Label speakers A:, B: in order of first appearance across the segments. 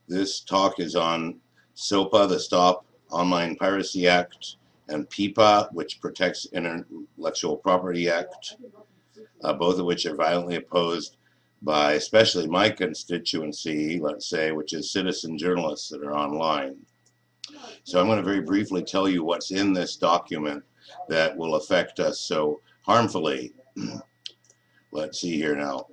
A: This talk is on SOPA, the Stop Online Piracy Act, and PIPA, which protects Intellectual Property Act, both of which are violently opposed by especially my constituency, let's say, which is citizen journalists that are online. So I'm going to very briefly tell you what's in this document that will affect us so harmfully. Let's see here now.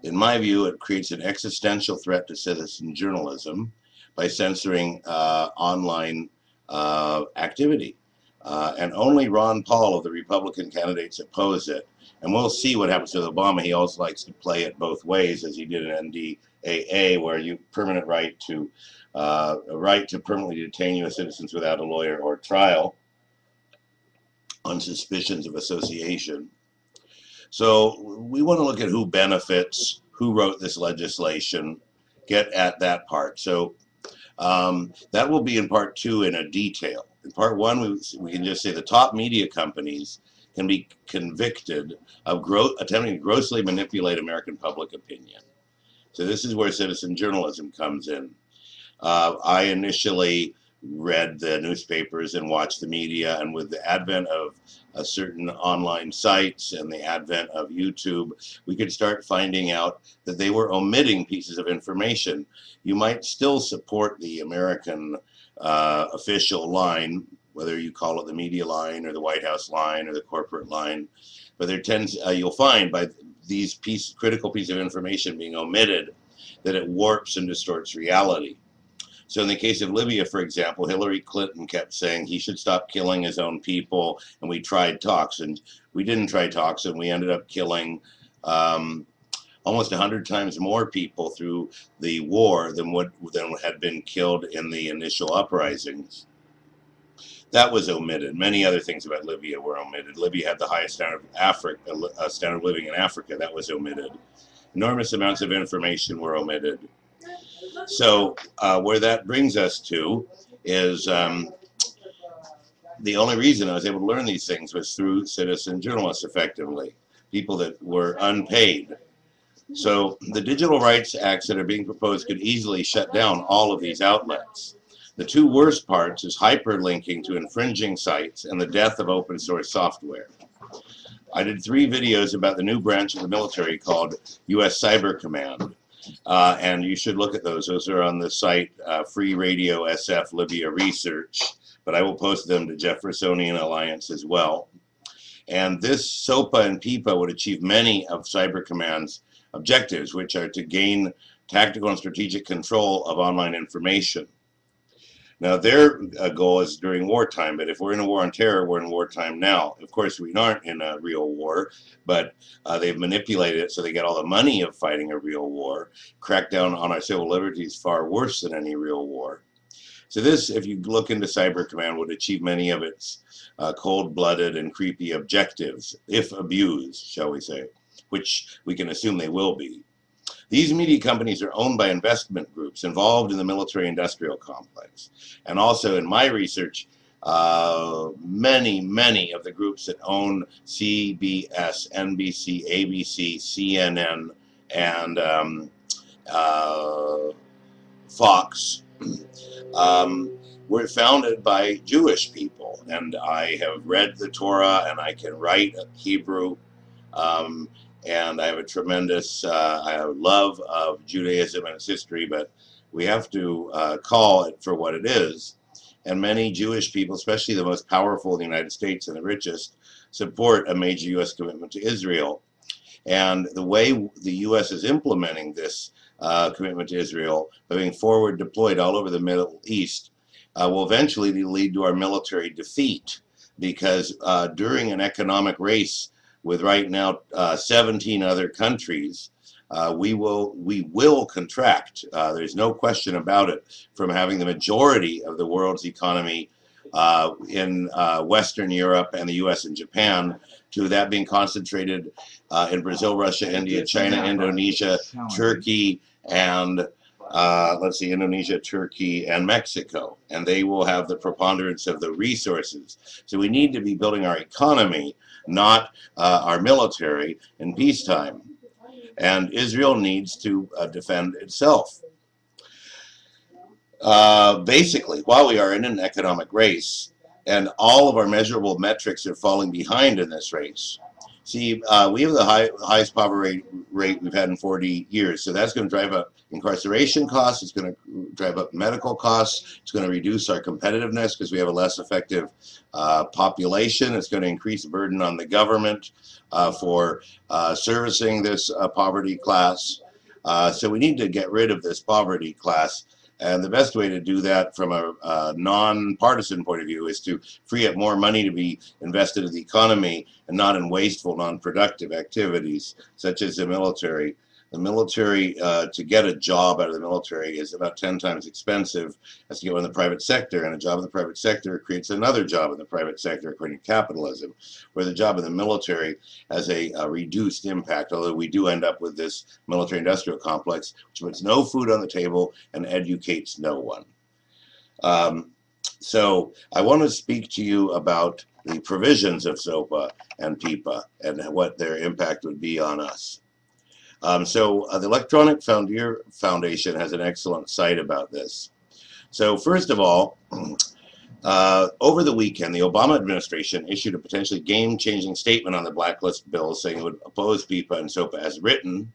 A: In my view, it creates an existential threat to citizen journalism by censoring online activity. And only Ron Paul of the Republican candidates oppose it. And we'll see what happens with Obama. He also likes to play it both ways, as he did in NDAA, where you permanent right to permanently detain U.S. citizens without a lawyer or trial on suspicions of association. So we want to look at who benefits, who wrote this legislation, get at that part. So that will be in part 2 in a detail. In part 1, we can just say the top media companies can be convicted of attempting to grossly manipulate American public opinion. So this is where citizen journalism comes in. I initially read the newspapers and watched the media, and with the advent of certain online sites and the advent of YouTube, we could start finding out that they were omitting pieces of information. You might still support the American official line, whether you call it the media line or the White House line or the corporate line, but there tends, you'll find by these critical pieces of information being omitted that it warps and distorts reality. So in the case of Libya, for example, Hillary Clinton kept saying he should stop killing his own people, and we tried talks, and we didn't try talks, and we ended up killing almost 100 times more people through the war than had been killed in the initial uprisings. That was omitted. Many other things about Libya were omitted. Libya had the highest standard of living in Africa. That was omitted. Enormous amounts of information were omitted. So where that brings us to is the only reason I was able to learn these things was through citizen journalists, effectively, people that were unpaid. So the digital rights acts that are being proposed could easily shut down all of these outlets. The two worst parts is hyperlinking to infringing sites and the death of open source software. I did 3 videos about the new branch of the military called U.S. Cyber Command. And you should look at those. Those are on the site Free Radio SF Libya Research, but I will post them to Jeffersonian Alliance as well. And this SOPA and PIPA would achieve many of Cyber Command's objectives, which are to gain tactical and strategic control of online information. Now, their goal is during wartime, but if we're in a war on terror, we're in wartime now. Of course, we aren't in a real war, but they've manipulated it so they get all the money of fighting a real war. Crack down on our civil liberties far worse than any real war. So this, if you look into Cyber Command, would achieve many of its cold-blooded and creepy objectives, if abused, shall we say, which we can assume they will be. These media companies are owned by investment groups involved in the military-industrial complex. And also in my research, many of the groups that own CBS, NBC, ABC, CNN, and Fox were founded by Jewish people. And I have read the Torah, and I can write Hebrew. And I have a tremendous love of Judaism and its history, but we have to call it for what it is. And many Jewish people, especially the most powerful in the United States and the richest, support a major U.S. commitment to Israel. And the way the U.S. is implementing this commitment to Israel, by being forward deployed all over the Middle East, will eventually lead to our military defeat, because during an economic race with right now 17 other countries, we will contract. There's no question about it, from having the majority of the world's economy in Western Europe and the US and Japan, to that being concentrated in Brazil, Russia, India, China, Indonesia, Turkey, and Indonesia, Turkey, and Mexico. And they will have the preponderance of the resources. So we need to be building our economy, not our military, in peacetime. and Israel needs to defend itself. Basically, while we are in an economic race, and all of our measurable metrics are falling behind in this race. See, we have the highest poverty rate we've had in 40 years, so that's going to drive up incarceration costs, it's going to drive up medical costs, it's going to reduce our competitiveness because we have a less effective population, it's going to increase the burden on the government for servicing this poverty class. So we need to get rid of this poverty class. And the best way to do that from a non-partisan point of view is to free up more money to be invested in the economy and not in wasteful, non-productive activities such as the military. The military, to get a job out of the military is about 10 times expensive as to go in the private sector, and a job in the private sector creates another job in the private sector according to capitalism, where the job in the military has a reduced impact, although we do end up with this military-industrial complex which puts no food on the table and educates no one. So I want to speak to you about the provisions of SOPA and PIPA and what their impact would be on us. The Electronic Frontier Foundation has an excellent site about this. So first of all, over the weekend, the Obama administration issued a potentially game-changing statement on the blacklist bill saying it would oppose PIPA and SOPA as written,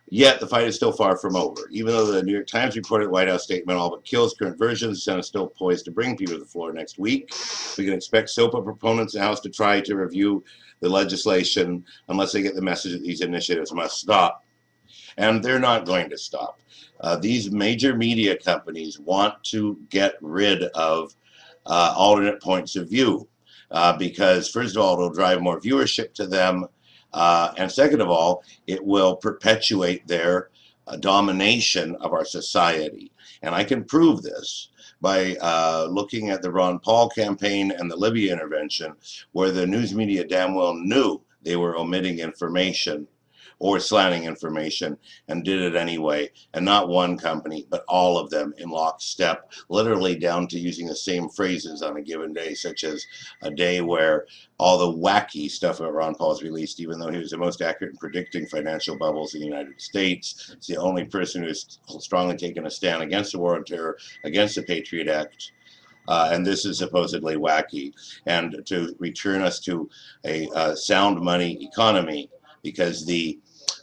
A: yet the fight is still far from over. Even though the New York Times reported the White House statement all but kills current versions, the Senate is still poised to bring PIPA to the floor next week. We can expect SOPA proponents in the House to try to review the legislation unless they get the message that these initiatives must stop. And they're not going to stop. These major media companies want to get rid of alternate points of view because, first of all, it'll drive more viewership to them, and second of all, it will perpetuate their domination of our society. And I can prove this by looking at the Ron Paul campaign and the Libya intervention, where the news media damn well knew they were omitting information or slanting information and did it anyway, and not one company but all of them in lockstep, literally down to using the same phrases on a given day, such as a day where all the wacky stuff that Ron Paul has released, even though he was the most accurate in predicting financial bubbles in the United States. It's the only person who has strongly taken a stand against the war on terror, against the Patriot Act. And this is supposedly wacky, and to return us to a sound money economy, because the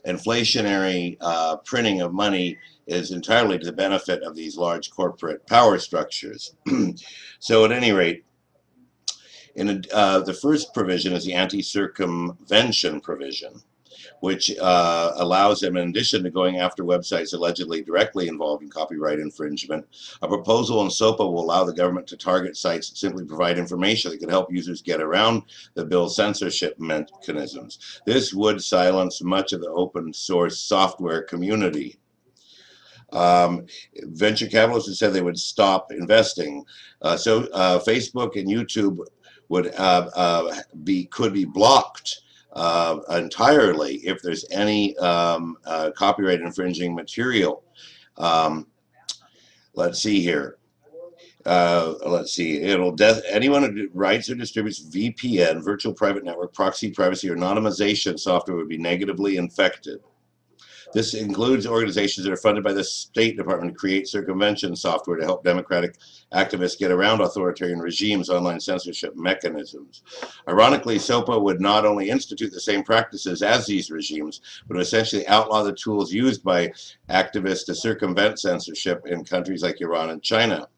A: inflationary printing of money is entirely to the benefit of these large corporate power structures. So at any rate, the first provision is the Anti-Circumvention Provision, which allows them, in addition to going after websites allegedly directly involved in copyright infringement, a proposal in SOPA will allow the government to target sites that simply provide information that could help users get around the bill's censorship mechanisms. This would silence much of the open source software community. Venture capitalists have said they would stop investing. Facebook and YouTube would could be blocked entirely if there's any copyright infringing material. Let's see here. Let's see. Anyone who writes or distributes VPN, virtual private network, proxy privacy, or anonymization software would be negatively infected. This includes organizations that are funded by the State Department to create circumvention software to help democratic activists get around authoritarian regimes' online censorship mechanisms. Ironically, SOPA would not only institute the same practices as these regimes, but would essentially outlaw the tools used by activists to circumvent censorship in countries like Iran and China.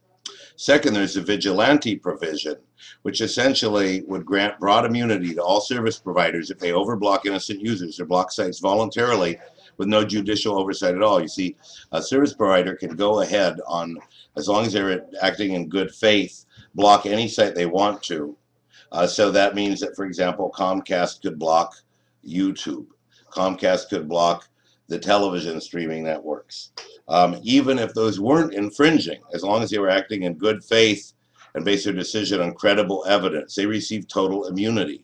A: Second, there's the vigilante provision, which essentially would grant broad immunity to all service providers if they overblock innocent users or block sites voluntarily with no judicial oversight at all. You see, a service provider can go ahead on, as long as they're acting in good faith, block any site they want to. So that means that, for example, Comcast could block YouTube. Comcast could block the television streaming networks. Even if those weren't infringing, as long as they were acting in good faith and based their decision on credible evidence, they received total immunity.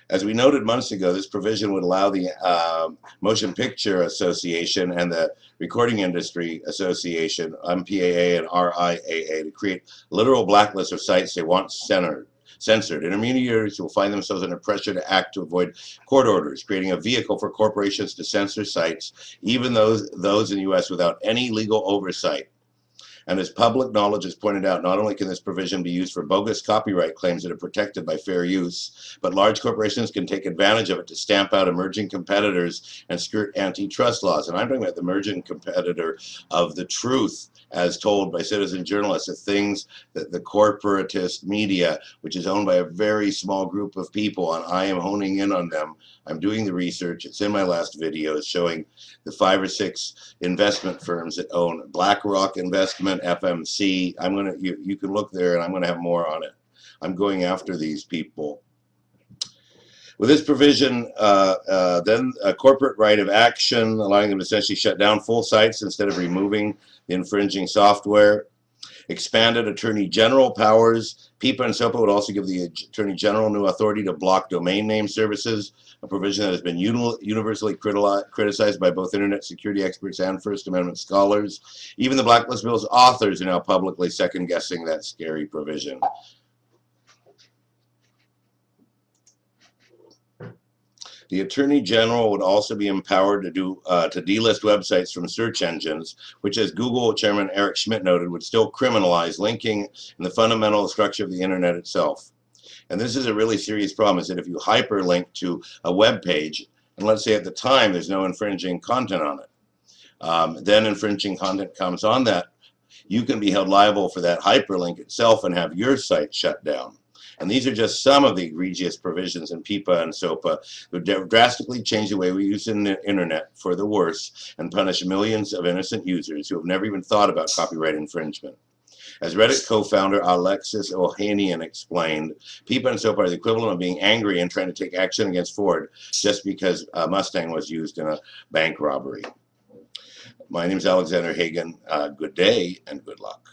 A: As we noted months ago, this provision would allow the Motion Picture Association and the Recording Industry Association, MPAA and RIAA, to create literal blacklists of sites they want censored. censored. Intermediaries will find themselves under pressure to act to avoid court orders, creating a vehicle for corporations to censor sites, even those in the U.S. without any legal oversight. And as public knowledge has pointed out, not only can this provision be used for bogus copyright claims that are protected by fair use, but large corporations can take advantage of it to stamp out emerging competitors and skirt antitrust laws. And I'm talking about the emerging competitor of the truth as told by citizen journalists, the things that the corporatist media, which is owned by a very small group of people, and I am honing in on them. I'm doing the research. It's in my last video showing the 5 or 6 investment firms that own BlackRock Investment, FMC. You can look there, and I'm gonna have more on it. I'm going after these people. With this provision, then a corporate right of action, allowing them to essentially shut down full sites instead of removing the infringing software. Expanded Attorney General powers. PIPA and SOPA would also give the Attorney General new authority to block domain name services, a provision that has been universally criticized by both Internet security experts and First Amendment scholars. Even the Blacklist Bill's authors are now publicly second-guessing that scary provision. The Attorney General would also be empowered to delist websites from search engines, which, as Google Chairman Eric Schmidt noted, would still criminalize linking in the fundamental structure of the Internet itself. And this is a really serious problem, is that if you hyperlink to a web page, and let's say at the time there's no infringing content on it, then infringing content comes on that, you can be held liable for that hyperlink itself and have your site shut down. And these are just some of the egregious provisions in PIPA and SOPA that drastically change the way we use the Internet for the worse and punish millions of innocent users who have never even thought about copyright infringement. As Reddit co-founder Alexis Ohanian explained, PIPA and SOPA are the equivalent of being angry and trying to take action against Ford just because a Mustang was used in a bank robbery. My name is Alexander Hagan. Good day and good luck.